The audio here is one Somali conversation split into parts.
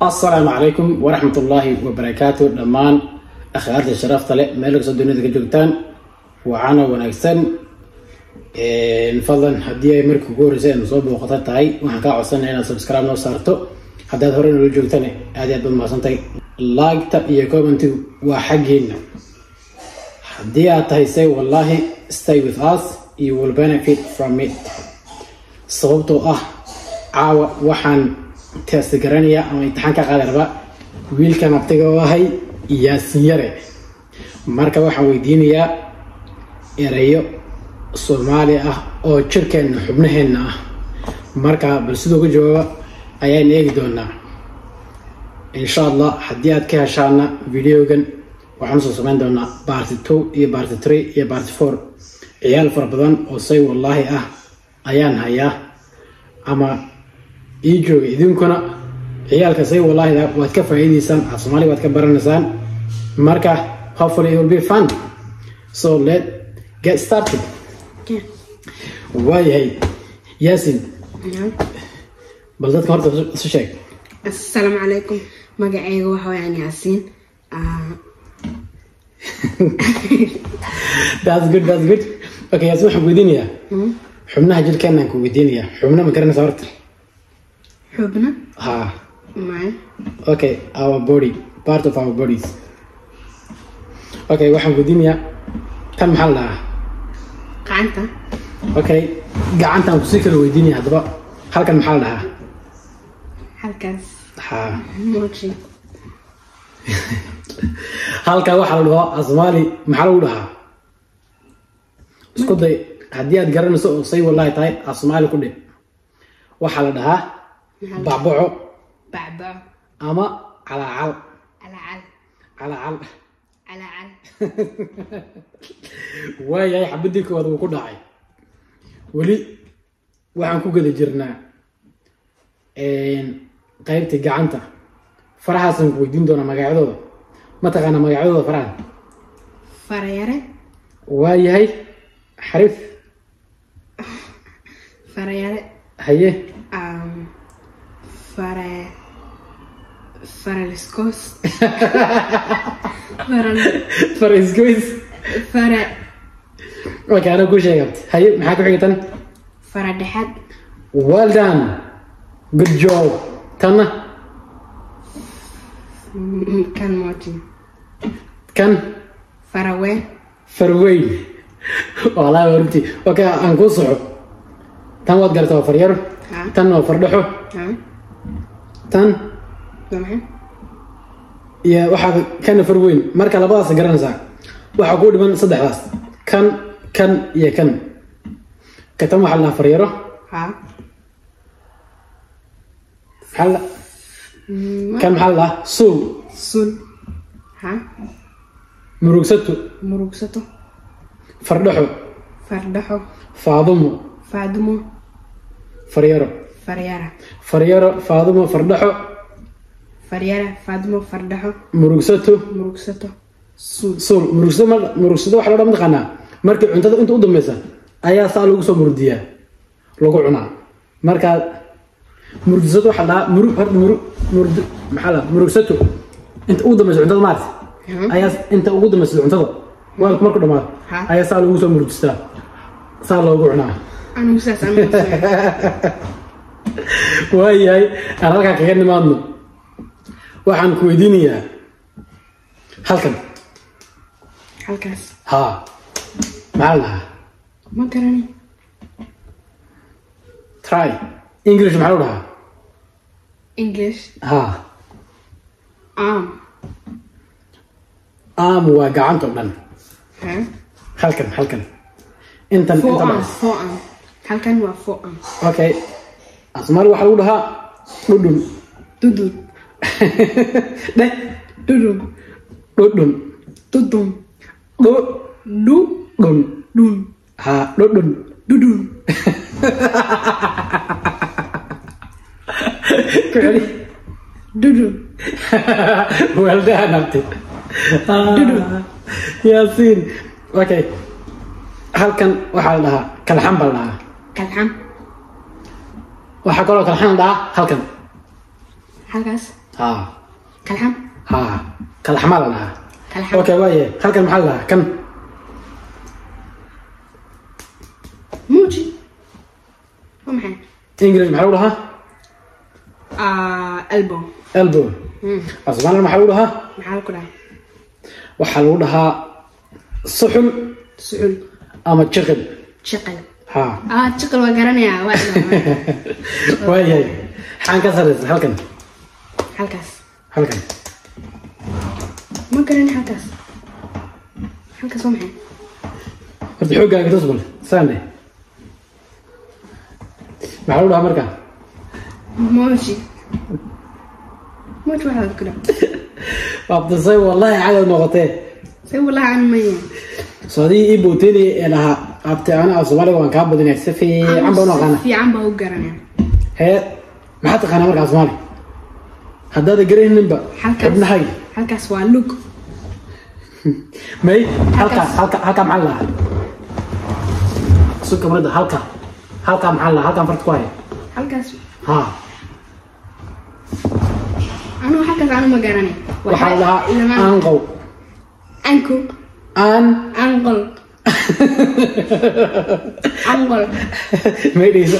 السلام عليكم ورحمة الله وبركاته. دمان أخواتي شرفت لي مالك صدقني ذيك جوتان وعنا ونكسن نفضل هدية مركو جورسين صوب وقطعت هاي وحكا عصنا هنا سبسكرايب نوصارتو حتى هورين الجوتاني هذه أدب ما صنتي لايك تبقى كومنتي وحقين هدية تهيسي والله stay with us you will benefit from it صوبتو عاو وحن تستقرانيا أما امتحان كقادر ويل كان أبتغوهاي ياسيري marka waxa weydiinaya erayo Soomaali ah oo jirkeen xubnaheena ah marka bal sidoo uga jawaab ayaan eegi doonaa insha Allah hadii aad ka heshaana videogan waxaan soo sameyn doonaa part 2 iyo part 3 iyo part 4 ciyaal fara badan oo say wallahi ah ayaan hayaa ama jooga idinkuna ciyaalka say wallahi waad ka faa'iideysaan Soomaali waad ka baranaysaan marka hopefully it will be fun. So let's get started. Okay. Why hey Yasin? Yeah. بلدك هرت شيء. السلام عليكم. مقعيق وحوي ياسين. That's good. Okay, Yasin حبودينيا. حبنا هجل كنا كوبودينيا. حبنا مكرنا صارت. حبنا؟ ها. معي. Okay, our body, part of our bodies. Okay, waxaan gudinaya tan maxal la qacanta. Okay, gacantan ku si kala weydiinaya hadaba halkan maxal la halkaas. ha Mochi. halka waxa la dhahaa Soomaali maxal u dhahaa isku day hadii aad garanayso oo say wallahi tahay Soomaali ku dhig waxa la dhahaa bacbaco ama calaacal واي حبدي كود وكو دحاي ولي waxaan ku gada jirnaa qaybta gacanta farahaasaan ku weydiin doona magacyadooda ma taqaana magacyadooda faraha farayare waayahay xarif farayare haye faraliskos fariskos fara okay ana ku sheegay haye maxaa ku xigtan faradhexad well done good job tana kan mochi kan farweyn والله ورنتي اوكي انكو صحو تان واد غرتو فرير تان نو فردخو تان تمام يا waxa kan farweyn marka labadaas garanaysa waxa ku dhiman saddexdaas kan iyo kan katam waxa la fariiro hal kan hal sul murugsato fardhaxo faadumo fariiro faadumo fardhaxo fardhaxo murugsato sul murugsato waxa la dhaqana marka cuntada inta u dambaysa ayaa saa lagu soo murdiyaa lagu cunaa marka murugsato waxa la murugsato inta u dambaysa cuntada maarta ayaa inta ugu dambaysa cuntada waa marka dhamaad ayaa saa lagu soo murdstaa saa lagu cunaa anu saasaan waayahay aan halka kaga nimaadno waxaan ku weydiinayaa halkaas ha maxaa ma garani try English maxaa u dhahaa English ha arm waa gacanta dhan halkan intan forearm halkan waa forearm okay Soomaali waxa lagu dhahaa dhudhun ha dhudhun well done abti Yasin okay halkan waxa la dhahaa kalxan bal dhahaa waxa kaloo kalxan dhahaa halkan halkaas ها kalxam ها كالحمال لها kalxam اوكي وايه halkan maxaa lahaa kan muuji waa maxay English maxaa lahaa elbow elbow asmaan maxaa lahaa maxaa ku dhahay waxa lagu dhahaa suxul suxul ama jiqil jiqil ها jiqil waa garanayaa waa waaye xaan ka sareysa halkan halkaas halkan ma garan halkaas halkaas waa maxay horta xoogaaga tusbal saane maxaa lagu dhahaa marka muuji muuji waxaad ku dhahay abdisay wallahi cagad noqotee say wallahi aan maya soodii ii booteli ee lahaa abti ana Soomaaliga waan ka badinay si fiican baan u aqaana fiican baa u garanaya hee maxaa taqaanaa marka Soomaali haddaad garanayninba xubnahay halkaas waa lug may halka maxaa lahaa suuqa marada halka maxaa lahaa halkan farta ku hay halkaas ha anu halkaas aanu ma garanay waxaa lahaa anqow anko anqol anqol may dhayso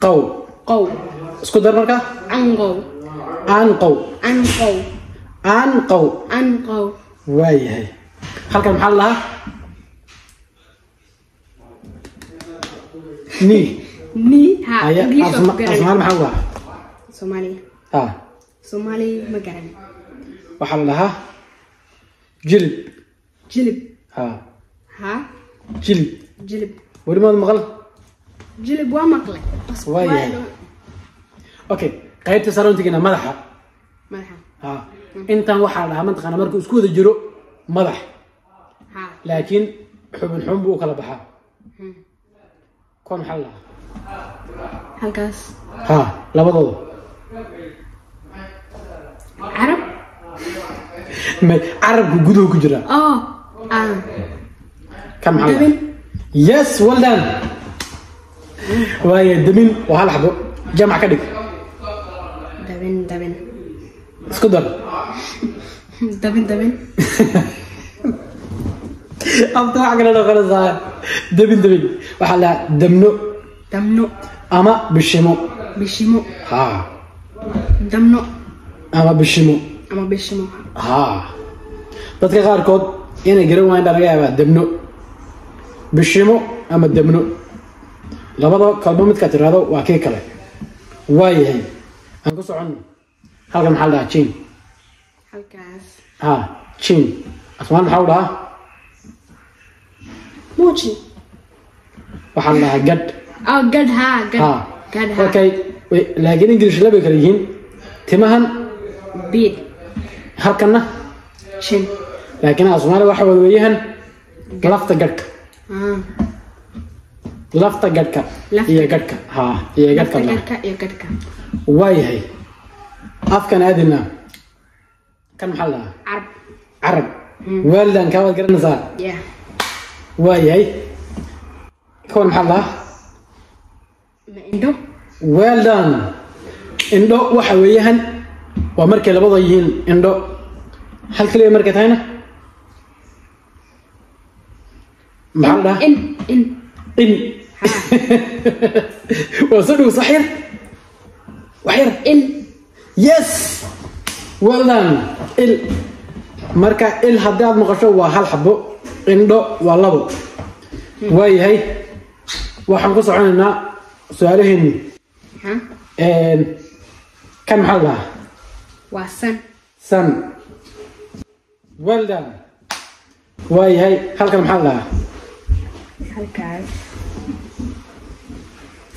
qow qow isku dar marka anqow waayahay halkan maxaa lahaa ni ha asmaan maxaa lahaa Soomaaliya ha Soomaaliya ma garanay waxaa lahaa jilib ha jilib weli maad maqal jilib waa maqlay waayahay okay qaybta saroontigina madaxa ha intan waxaa lahaa mantaqana markuu isku wada jiro madax ha laakiin xubin buu kala baxaa kon maxaa lahaa halkaas ha labadooda carab carabku guduhu ku jira kan maxaa lahaa yes well done waaye damin waa hal xabo jamac ka dhig dabin isku dar dabin abta wax kale noqonaysaa dabin waxaa lahaa damno ama bishimo ha damno ama bishimo ha dadka qaarkood inay garan waayeen baa laga yaabaa damno bishimo ama damno labada kalbo midka tiraahdo waa kii kale waayahay aan ku soconno halkan maxaa lahaa jin halkaas ha jin asmaan maxaa lahaa muuji waxaa lahaa gad gad ha okay laakiin English laba kale yihiin timahan beard halkanna chin laakiin Soomaali waxa wada weeyaan lafta gadhka iyo gadhka ha iyo gadhka waayahay afkan aadina kan maxaa lahaa carab waaldan ka wad garanaysaa waayahay kan maxaa lahaa indo well done indo waxa weeyaan waa markay labada yihiin indo hal kaliya markay tahayna maxaa lahaa in وصدق صحيح وحير يس well done marka hadaad maqasho waa hal xabo indho waa labo waayahay waxaan ku soconaynaa su'aalaheeni kan maxaa lahaa waa san well done waayahay halkan maxaa lahaa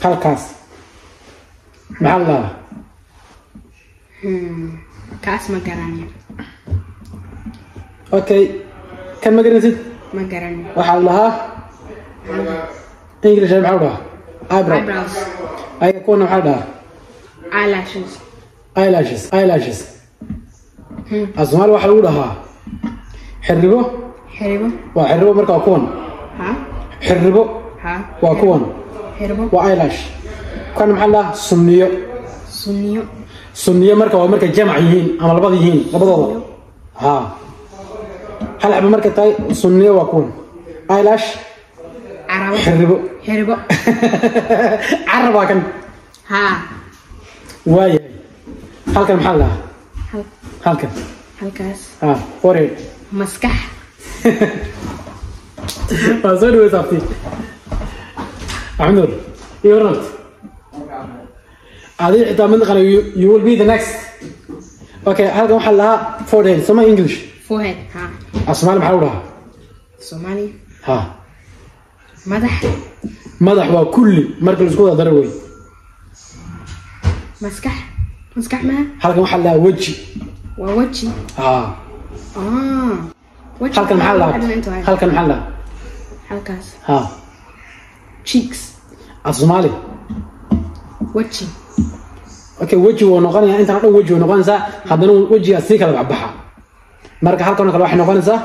halkaas maxaa lahaa kaas ma garanayo okay kan ma garanaysid ma garanayo waxaa lahaa English maxaa lahaa eyebrows ayaga kuwana maxaa lahaa eyelashes asmaal waxaa lagu dhahaa xiribo waa xiribo marka waa kuwan xiribo waa kuwan waa eyelash kan maxaa lahaa sunniyo marka waa marka jamac yihiin ama labada yihiin labadooda ha hal xabo marka tahay sunniyo waa kuwan eyelash xiribo carab waa kan ha waaye halkan maxaa la halkaas ha forehead maskax أصلاً ويسافي أحمد يورنت هذه إذا من قالوا you will be the next okay هذا محلها forehead سمع English forehead ها أسمع محاولها Somali ها مدح وكل مركز سكوت ضروري مسكح ما هذا محلها وجه ها halkan maxaa halkaas ha cheeks asmaali waji okay waji wuu noqonayaa inta dhan waji wuu noqonaysaa haddana wajiga si kala baxbaxa marka halkan kale waxay noqonaysaa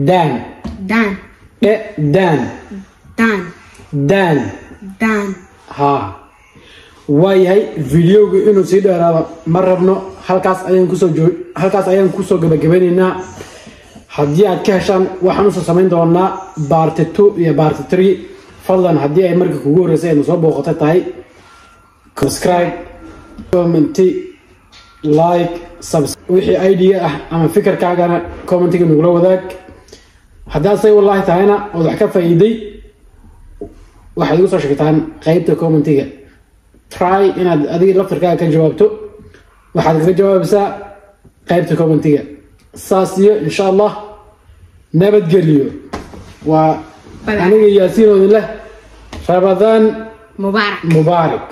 dan ha waayahay videogu inuu sii dheeraado ma rabno halkaas ayaan kusoo gabagabeynaynaa haddii aad ka heshaan waxaan usoo samayn doonaa part 2 iyo part 3 fadlan haddii ay markii kugu horreysay ayna soo booqatay tahay subscribe comment like wixii idea ah ama fikirkaagana commentiga nagula wadaag haddaad say wallaahi tahayna ood wax ka faa'iiday waxaad igu soo sheegtaan qaybta commentiga try inaad adiga laftirkaaga ka jawaabto waxaad kaga jawaabaysaa qaybta commentiga saas iyo insha allah nabadgelyo waa aniga yaasiin oo leh Ramadan mubaarak